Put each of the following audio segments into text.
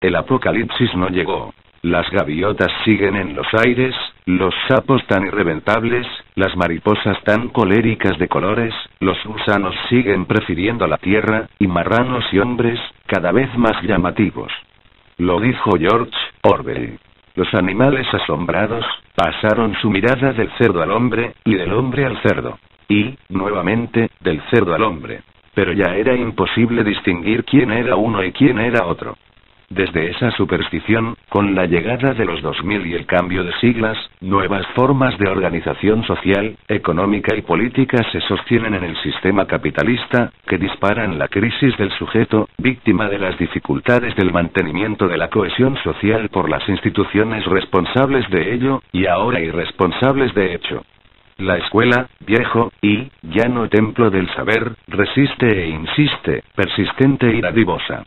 El apocalipsis no llegó. Las gaviotas siguen en los aires, los sapos tan irreventables, las mariposas tan coléricas de colores, los gusanos siguen prefiriendo la tierra, y marranos y hombres, cada vez más llamativos. Lo dijo George Orwell. Los animales asombrados, pasaron su mirada del cerdo al hombre, y del hombre al cerdo. Y, nuevamente, del cerdo al hombre. Pero ya era imposible distinguir quién era uno y quién era otro. Desde esa superstición, con la llegada de los 2000 y el cambio de siglas, nuevas formas de organización social, económica y política se sostienen en el sistema capitalista, que disparan la crisis del sujeto, víctima de las dificultades del mantenimiento de la cohesión social por las instituciones responsables de ello, y ahora irresponsables de hecho. La escuela, viejo y llano templo del saber, resiste e insiste, persistente y dadivosa.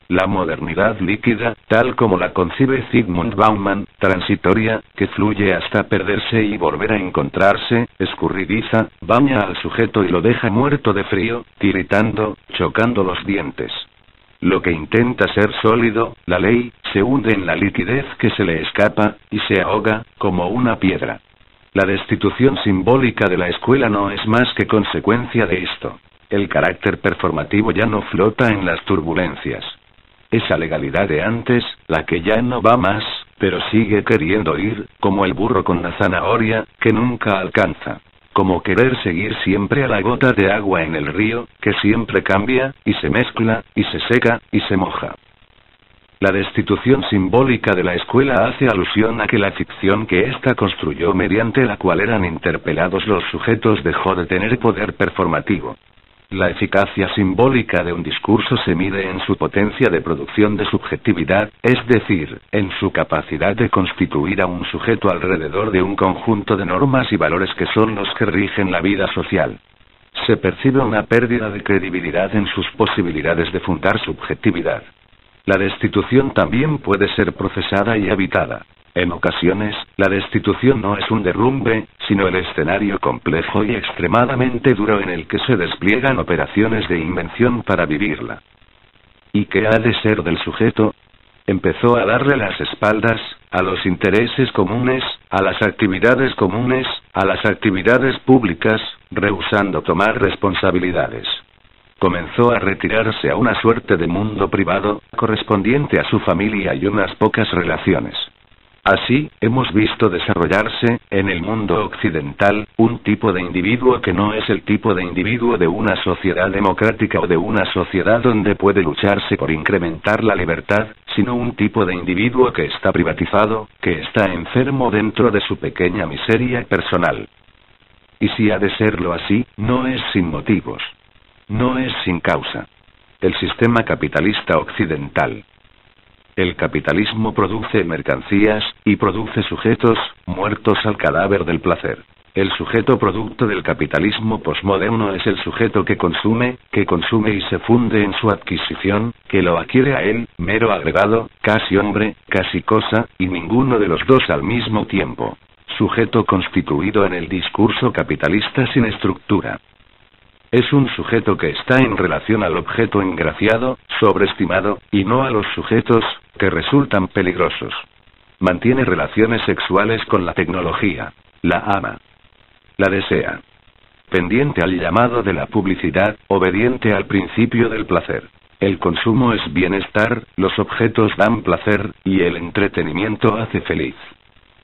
La modernidad líquida, tal como la concibe Zygmunt Bauman, transitoria, que fluye hasta perderse y volver a encontrarse, escurridiza, baña al sujeto y lo deja muerto de frío, tiritando, chocando los dientes. Lo que intenta ser sólido, la ley, se hunde en la liquidez que se le escapa, y se ahoga, como una piedra. La destitución simbólica de la escuela no es más que consecuencia de esto. El carácter performativo ya no flota en las turbulencias. Esa legalidad de antes, la que ya no va más, pero sigue queriendo ir, como el burro con la zanahoria, que nunca alcanza. Como querer seguir siempre a la gota de agua en el río, que siempre cambia, y se mezcla, y se seca, y se moja. La destitución simbólica de la escuela hace alusión a que la ficción que ésta construyó mediante la cual eran interpelados los sujetos dejó de tener poder performativo. La eficacia simbólica de un discurso se mide en su potencia de producción de subjetividad, es decir, en su capacidad de constituir a un sujeto alrededor de un conjunto de normas y valores que son los que rigen la vida social. Se percibe una pérdida de credibilidad en sus posibilidades de fundar subjetividad. La destitución también puede ser procesada y habitada. En ocasiones, la destitución no es un derrumbe, sino el escenario complejo y extremadamente duro en el que se despliegan operaciones de invención para vivirla. ¿Y qué ha de ser del sujeto? Empezó a darle las espaldas, a los intereses comunes, a las actividades comunes, a las actividades públicas, rehusando tomar responsabilidades. Comenzó a retirarse a una suerte de mundo privado, correspondiente a su familia y unas pocas relaciones. Así, hemos visto desarrollarse, en el mundo occidental, un tipo de individuo que no es el tipo de individuo de una sociedad democrática o de una sociedad donde puede lucharse por incrementar la libertad, sino un tipo de individuo que está privatizado, que está enfermo dentro de su pequeña miseria personal. Y si ha de serlo así, no es sin motivos. No es sin causa. El sistema capitalista occidental. El capitalismo produce mercancías, y produce sujetos, muertos al cadáver del placer. El sujeto producto del capitalismo posmoderno es el sujeto que consume y se funde en su adquisición, que lo adquiere a él, mero agregado, casi hombre, casi cosa, y ninguno de los dos al mismo tiempo. Sujeto constituido en el discurso capitalista sin estructura. Es un sujeto que está en relación al objeto engraciado, sobreestimado, y no a los sujetos, que resultan peligrosos. Mantiene relaciones sexuales con la tecnología. La ama. La desea. Pendiente al llamado de la publicidad, obediente al principio del placer. El consumo es bienestar, los objetos dan placer, y el entretenimiento hace feliz.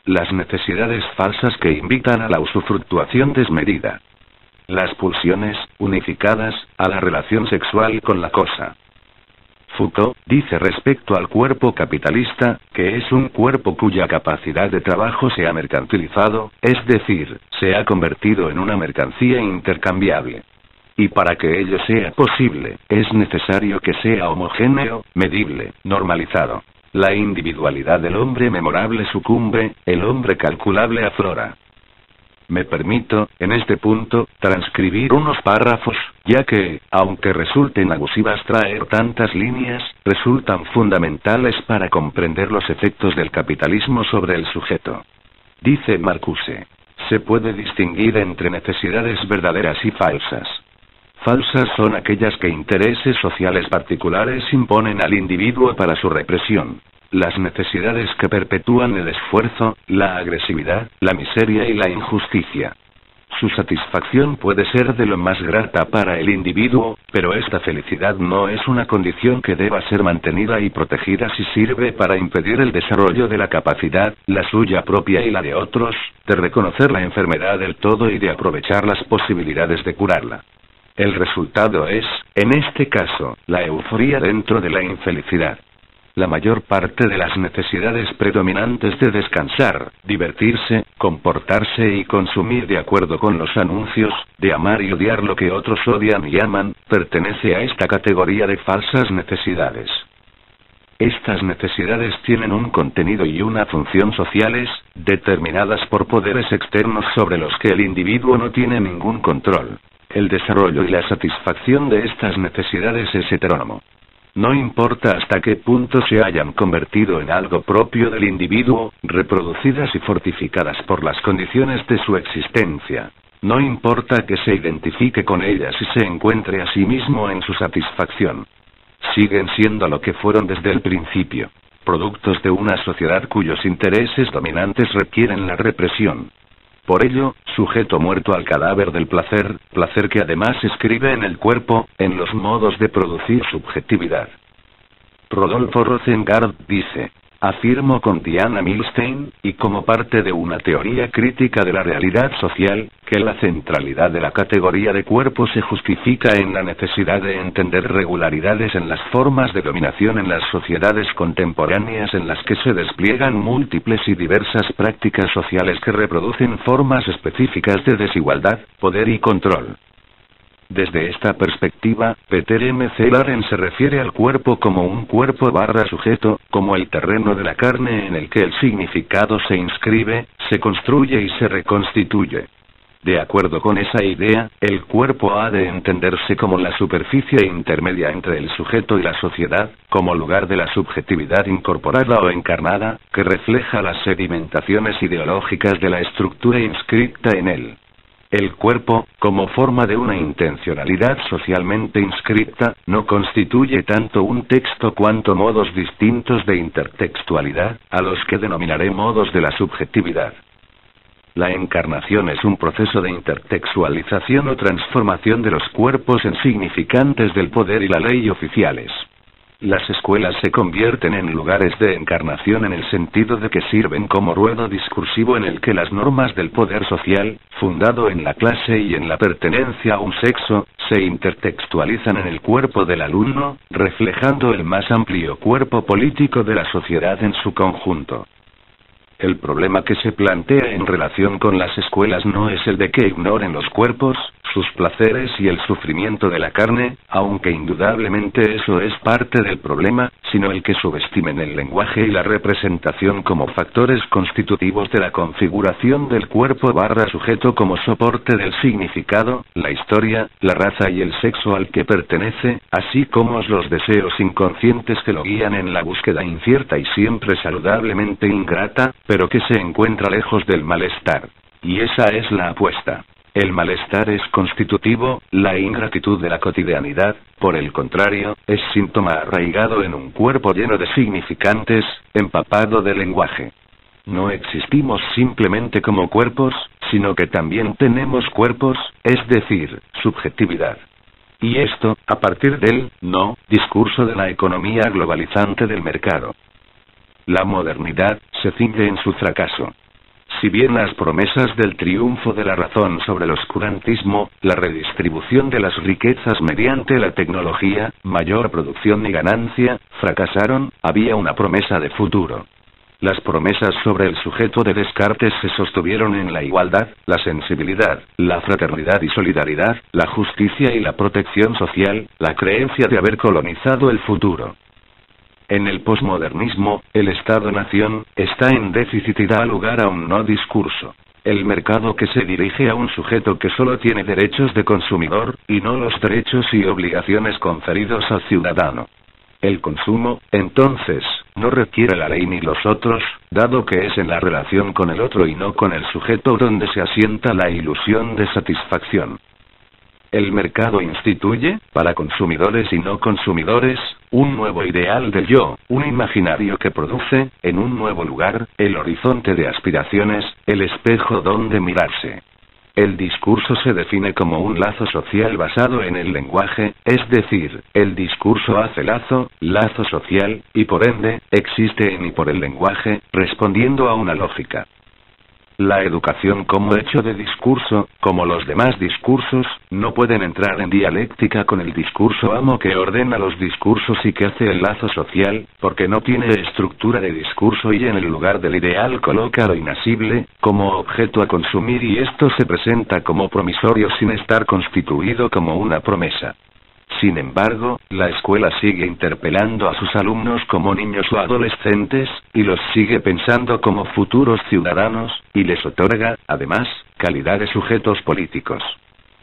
Las necesidades falsas que invitan a la usufructuación desmedida. Las pulsiones, unificadas, a la relación sexual con la cosa. Foucault dice respecto al cuerpo capitalista, que es un cuerpo cuya capacidad de trabajo se ha mercantilizado, es decir, se ha convertido en una mercancía intercambiable. Y para que ello sea posible, es necesario que sea homogéneo, medible, normalizado. La individualidad del hombre memorable sucumbe, el hombre calculable aflora. Me permito, en este punto, transcribir unos párrafos, ya que, aunque resulten abusivas traer tantas líneas, resultan fundamentales para comprender los efectos del capitalismo sobre el sujeto. Dice Marcuse: se puede distinguir entre necesidades verdaderas y falsas. Falsas son aquellas que intereses sociales particulares imponen al individuo para su represión. Las necesidades que perpetúan el esfuerzo, la agresividad, la miseria y la injusticia. Su satisfacción puede ser de lo más grata para el individuo, pero esta felicidad no es una condición que deba ser mantenida y protegida si sirve para impedir el desarrollo de la capacidad, la suya propia y la de otros, de reconocer la enfermedad del todo y de aprovechar las posibilidades de curarla. El resultado es, en este caso, la euforia dentro de la infelicidad. La mayor parte de las necesidades predominantes de descansar, divertirse, comportarse y consumir de acuerdo con los anuncios, de amar y odiar lo que otros odian y aman, pertenece a esta categoría de falsas necesidades. Estas necesidades tienen un contenido y una función sociales, determinadas por poderes externos sobre los que el individuo no tiene ningún control. El desarrollo y la satisfacción de estas necesidades es heterónomo. No importa hasta qué punto se hayan convertido en algo propio del individuo, reproducidas y fortificadas por las condiciones de su existencia. No importa que se identifique con ellas y se encuentre a sí mismo en su satisfacción. Siguen siendo lo que fueron desde el principio, productos de una sociedad cuyos intereses dominantes requieren la represión. Por ello, sujeto muerto al cadáver del placer, placer que además escribe en el cuerpo, en los modos de producir subjetividad. Rodolfo Rosengard dice: afirmo con Diana Milstein, y como parte de una teoría crítica de la realidad social, que la centralidad de la categoría de cuerpo se justifica en la necesidad de entender regularidades en las formas de dominación en las sociedades contemporáneas en las que se despliegan múltiples y diversas prácticas sociales que reproducen formas específicas de desigualdad, poder y control. Desde esta perspectiva, Peter M. Ceylaren se refiere al cuerpo como un cuerpo/sujeto, como el terreno de la carne en el que el significado se inscribe, se construye y se reconstituye. De acuerdo con esa idea, el cuerpo ha de entenderse como la superficie intermedia entre el sujeto y la sociedad, como lugar de la subjetividad incorporada o encarnada, que refleja las sedimentaciones ideológicas de la estructura inscripta en él. El cuerpo, como forma de una intencionalidad socialmente inscripta, no constituye tanto un texto cuanto modos distintos de intertextualidad, a los que denominaré modos de la subjetividad. La encarnación es un proceso de intertextualización o transformación de los cuerpos en significantes del poder y la ley oficiales. Las escuelas se convierten en lugares de encarnación en el sentido de que sirven como ruedo discursivo en el que las normas del poder social, fundado en la clase y en la pertenencia a un sexo, se intertextualizan en el cuerpo del alumno, reflejando el más amplio cuerpo político de la sociedad en su conjunto. El problema que se plantea en relación con las escuelas no es el de que ignoren los cuerpos, sus placeres y el sufrimiento de la carne, aunque indudablemente eso es parte del problema, sino el que subestimen el lenguaje y la representación como factores constitutivos de la configuración del cuerpo/sujeto como soporte del significado, la historia, la raza y el sexo al que pertenece, así como los deseos inconscientes que lo guían en la búsqueda incierta y siempre saludablemente ingrata, pero que se encuentra lejos del malestar. Y esa es la apuesta. El malestar es constitutivo, la ingratitud de la cotidianidad, por el contrario, es síntoma arraigado en un cuerpo lleno de significantes, empapado de lenguaje. No existimos simplemente como cuerpos, sino que también tenemos cuerpos, es decir, subjetividad. Y esto, a partir del discurso de la economía globalizante del mercado. La modernidad se ciñe en su fracaso. Si bien las promesas del triunfo de la razón sobre el oscurantismo, la redistribución de las riquezas mediante la tecnología, mayor producción y ganancia, fracasaron, había una promesa de futuro. Las promesas sobre el sujeto de Descartes se sostuvieron en la igualdad, la sensibilidad, la fraternidad y solidaridad, la justicia y la protección social, la creencia de haber colonizado el futuro. En el posmodernismo, el Estado-nación está en déficit y da lugar a un no discurso. El mercado que se dirige a un sujeto que solo tiene derechos de consumidor, y no los derechos y obligaciones conferidos al ciudadano. El consumo, entonces, no requiere la ley ni los otros, dado que es en la relación con el otro y no con el sujeto donde se asienta la ilusión de satisfacción. El mercado instituye, para consumidores y no consumidores, un nuevo ideal del yo, un imaginario que produce, en un nuevo lugar, el horizonte de aspiraciones, el espejo donde mirarse. El discurso se define como un lazo social basado en el lenguaje, es decir, el discurso hace lazo social, y por ende, existe en y por el lenguaje, respondiendo a una lógica. La educación como hecho de discurso, como los demás discursos, no pueden entrar en dialéctica con el discurso amo que ordena los discursos y que hace el lazo social, porque no tiene estructura de discurso y en el lugar del ideal coloca lo inasible, como objeto a consumir y esto se presenta como promisorio sin estar constituido como una promesa. Sin embargo, la escuela sigue interpelando a sus alumnos como niños o adolescentes, y los sigue pensando como futuros ciudadanos, y les otorga, además, calidad de sujetos políticos.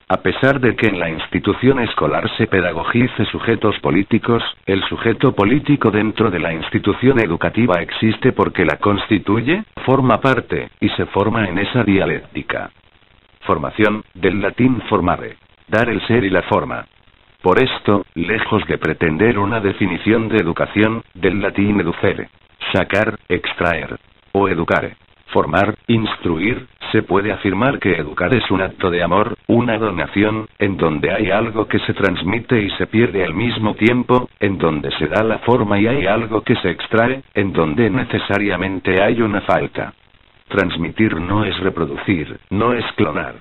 A pesar de que en la institución escolar se pedagogice sujetos políticos, el sujeto político dentro de la institución educativa existe porque la constituye, forma parte, y se forma en esa dialéctica. Formación, del latín formare. Dar el ser y la forma. Por esto, lejos de pretender una definición de educación, del latín educere, sacar, extraer, o educare, formar, instruir, se puede afirmar que educar es un acto de amor, una donación, en donde hay algo que se transmite y se pierde al mismo tiempo, en donde se da la forma y hay algo que se extrae, en donde necesariamente hay una falta. Transmitir no es reproducir, no es clonar.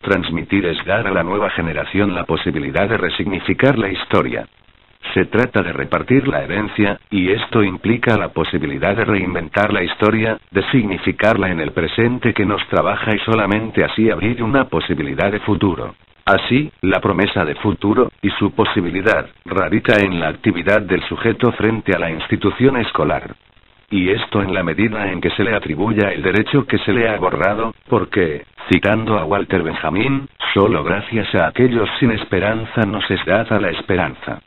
Transmitir es dar a la nueva generación la posibilidad de resignificar la historia. Se trata de repartir la herencia, y esto implica la posibilidad de reinventar la historia, de significarla en el presente que nos trabaja y solamente así abrir una posibilidad de futuro. Así, la promesa de futuro, y su posibilidad, radica en la actividad del sujeto frente a la institución escolar. Y esto en la medida en que se le atribuya el derecho que se le ha borrado, porque, citando a Walter Benjamin, solo gracias a aquellos sin esperanza nos es dada la esperanza.